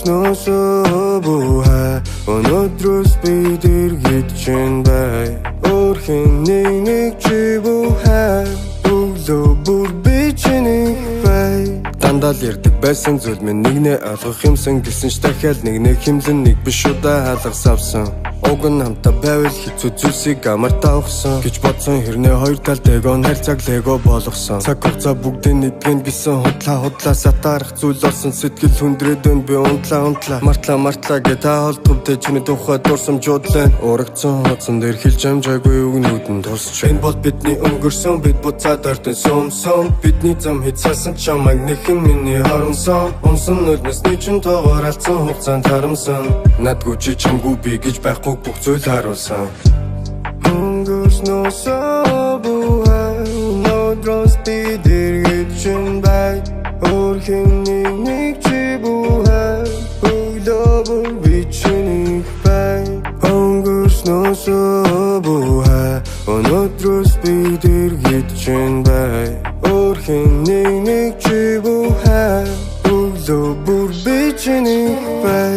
өнгөрснөөсөө буухай өнөөдрөөс бид эргэж чинь бай өөрхийн нэг чи буухай өглөө бүр би чиний бай дандаа л ярддаг байсан зүйл минь нэгнээ ойлгох юмсан гэсэн ч дахиад нэгнээ химлэн нэг биш удаа хаалгас авсан уг нь хамтаа байвал хэцүү зүйлсийг амартаа ухсан гэж бодсон хэрнээ хоёр талд эгон харьцааг лего болгосон цаг хугацаа бүгдийн нэгтгэнд бисэн худлаа сатаарах зүйл болсон сэтгэл хүндрээд өн би унтлаа мартлаа гэ та холдгомтэй чиний тухай дурсамжуудлаа урагдсан хоцсон дээр хэлж амжаагүй үгнүүд нь тусч энэ бол бидний өнгөрсөн бид буцаад ордон сумсан бидний зам хийцсэн чамайг нэхэн миний хоронсон унсан нүднэсний чин тоогоор алдсан хугацаанд харамсан надгүй чи чамгүй би гэж байхгүй бүх зүйл харуулсан өнгөрснөөсөө буухай өнөөдрөөс бид эргэж чинь бай өөрхийн нэг чи буухай өглөө бүр би чиний бай өнгөрснөөсөө буухай өнөөдрөөс бид эргэж чинь бай өөрхийн нэг чи буухай өглөө бүр би чиний бай